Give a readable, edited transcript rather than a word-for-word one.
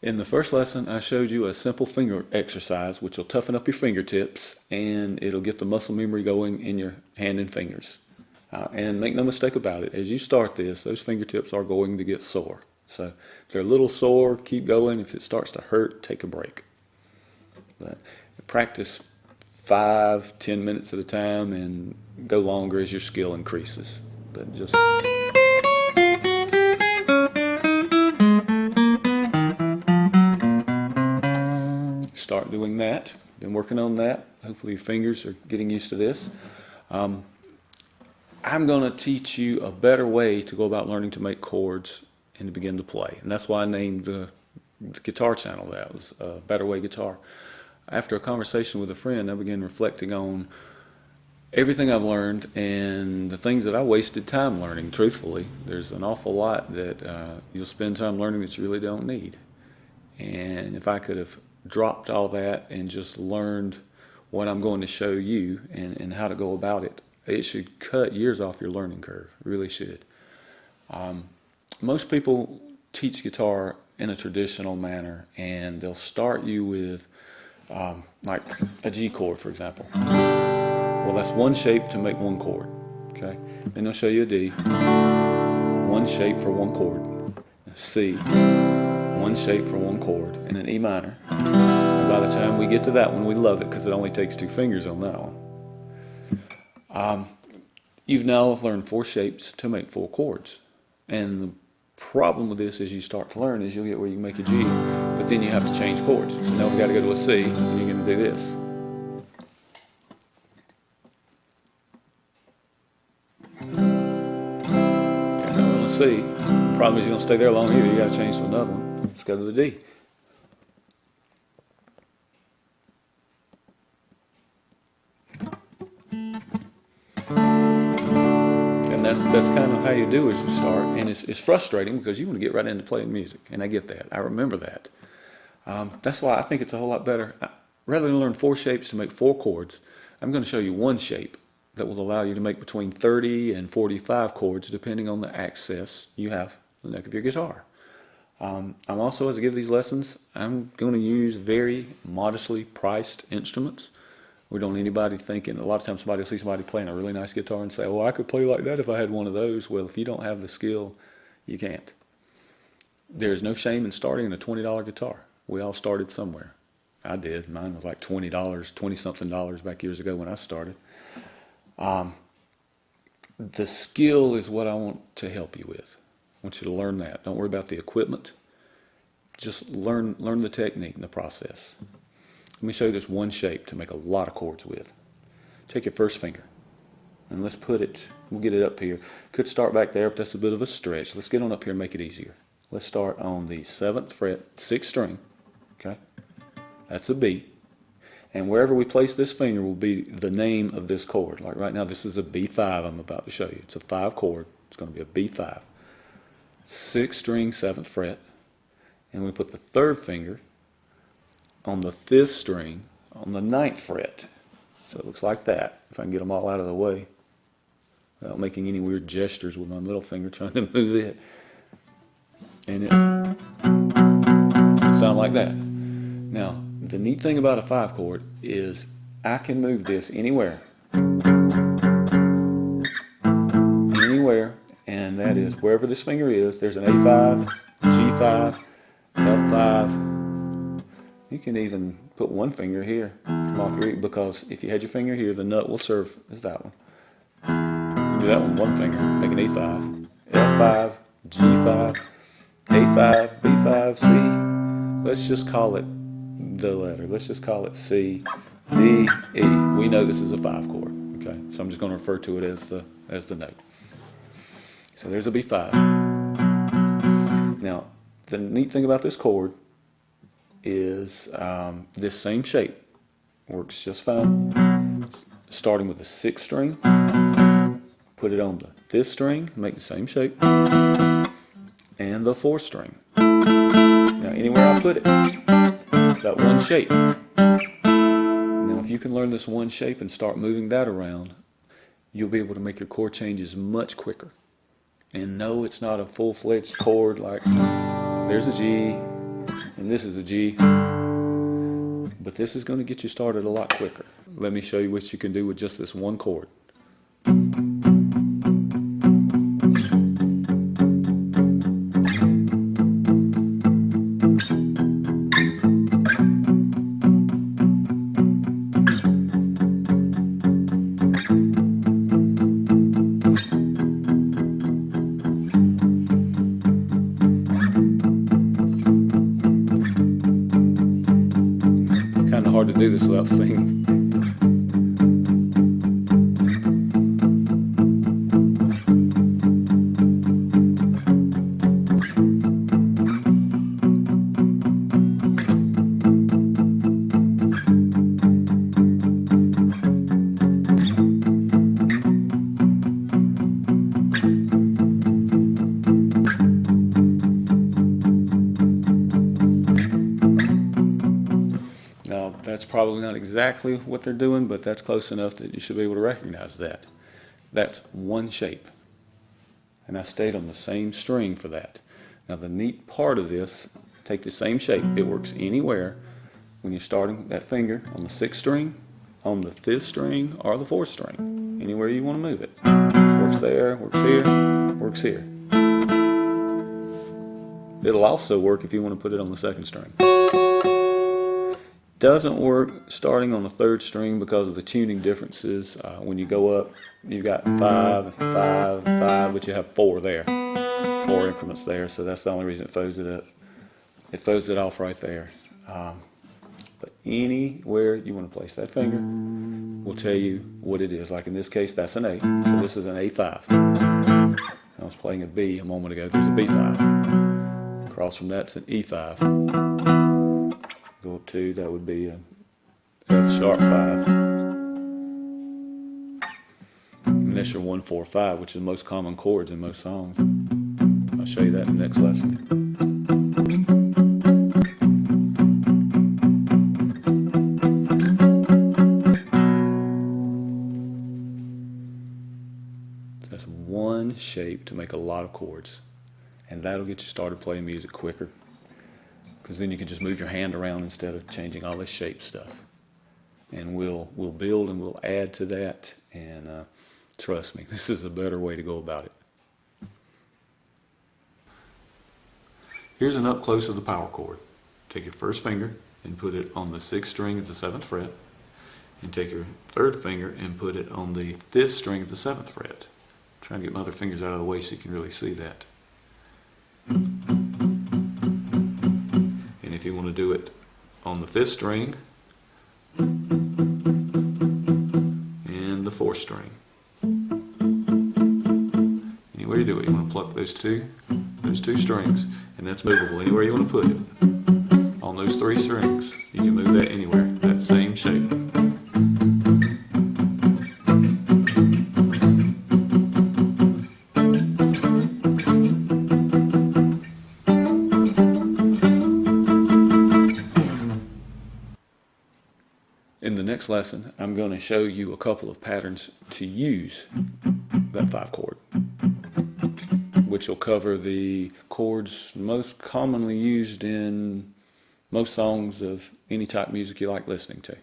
In the first lesson, I showed you a simple finger exercise, which will toughen up your fingertips and it'll get the muscle memory going in your hand and fingers. And make no mistake about it, as you start this, those fingertips are going to get sore. So if they're a little sore, keep going. If it starts to hurt, take a break. But practice 5-10 minutes at a time and go longer as your skill increases. But just start doing that. Been working on that. Hopefully your fingers are getting used to this. I'm going to teach you a better way to go about learning to make chords and to begin to play. And that's why I named the guitar channel that. It was Better Way Guitar. After a conversation with a friend, I began reflecting on everything I've learned and the things that I wasted time learning. Truthfully, there's an awful lot that you'll spend time learning that you really don't need. And if I could have dropped all that and just learned what I'm going to show you and how to go about it, it should cut years off your learning curve. It really should. Most people teach guitar in a traditional manner, and they'll start you with like a G chord, for example. Well, that's one shape to make one chord. Okay. Then they'll show you a D, one shape for one chord. A C, one shape for one chord, and an E minor. And by the time we get to that one, we love it because it only takes 2 fingers on that one. You've now learned 4 shapes to make 4 chords. And the problem with this as you start to learn is you'll get where you can make a G, but then you have to change chords. So now we've got to go to a C, and you're going to do this. And now we're on a C. The problem is you don't stay there long either. You got to change to another one. Let's go to the D. That's kind of how you do is you start, and it's frustrating because you want to get right into playing music, and I get that. I remember that. That's why I think it's a whole lot better. Rather than learn 4 shapes to make 4 chords, I'm going to show you one shape that will allow you to make between 30 and 45 chords depending on the access you have on the neck of your guitar. I'm also, as I give these lessons, I'm going to use very modestly priced instruments. We don't want anybody thinking, a lot of times somebody will see somebody playing a really nice guitar and say, oh, I could play like that if I had one of those. Well, if you don't have the skill, you can't. There's no shame in starting in a $20 guitar. We all started somewhere. I did. Mine was like $20, $20-something dollars back years ago when I started. The skill is what I want to help you with. I want you to learn that. Don't worry about the equipment. Just learn the technique and the process. Let me show you this one shape to make a lot of chords with. Take your first finger and let's put it, we'll get it up here. Could start back there, but that's a bit of a stretch. Let's get on up here and make it easier. Let's start on the 7th fret, 6th string. Okay, that's a B. And wherever we place this finger will be the name of this chord. Like right now, this is a B5 I'm about to show you. It's a 5 chord. It's going to be a B5. 6th string, 7th fret. And we put the 3rd finger on the 5th string on the 9th fret. So it looks like that, if I can get them all out of the way without making any weird gestures with my middle finger trying to move it. And it's going to sound like that. Now, the neat thing about a 5 chord is I can move this anywhere. Anywhere, and that is wherever this finger is, there's an A5, G5, F5. You can even put one finger here, come off your E, because if you had your finger here, the nut will serve as that one. You do that one finger, make an E5, F5, G5, A5, B5, C. Let's just call it the letter. Let's just call it C, D, E. We know this is a 5 chord. Okay, so I'm just going to refer to it as the note. So there's a B5. Now, the neat thing about this chord is this same shape works just fine. Starting with the 6th string, put it on the 5th string, make the same shape, and the 4th string. Now anywhere I put it, that one shape. Now if you can learn this one shape and start moving that around, you'll be able to make your chord changes much quicker. And no, it's not a full-fledged chord like there's a G, and this is a G, but this is going to get you started a lot quicker. Let me show you what you can do with just this one chord. Kind of hard to do this without singing. Now, that's probably not exactly what they're doing, but that's close enough that you should be able to recognize that. That's one shape. And I stayed on the same string for that. Now, the neat part of this, take the same shape. It works anywhere when you're starting that finger on the 6th string, on the 5th string, or the 4th string. Anywhere you want to move it. Works there, works here, works here. It'll also work if you want to put it on the 2nd string. Doesn't work starting on the 3rd string because of the tuning differences. When you go up, you've got 5, 5, 5, but you have 4 there. 4 increments there, so that's the only reason it throws it up. It throws it off right there. But anywhere you want to place that finger will tell you what it is. Like in this case, that's an A. So this is an A5. I was playing a B a moment ago. There's a B5. Across from that's an E5. Go up 2, that would be an F sharp 5. And that's your 1, 4, 5, which is the most common chords in most songs. I'll show you that in the next lesson. That's one shape to make a lot of chords. And that'll get you started playing music quicker. Because then you can just move your hand around instead of changing all this shape stuff. And we'll build and we'll add to that. And trust me, this is a better way to go about it. Here's an up close of the power chord. Take your first finger and put it on the 6th string of the 7th fret. And take your 3rd finger and put it on the 5th string of the 7th fret. I'm trying to get my other fingers out of the way so you can really see that. If you want to do it on the 5th string and the 4th string. Anywhere you do it, you want to pluck those two strings, and that's movable anywhere you want to put it. On those 3 strings, you can move that anywhere, that same shape. In the next lesson, I'm going to show you a couple of patterns to use that 5 chord, which will cover the chords most commonly used in most songs of any type of music you like listening to.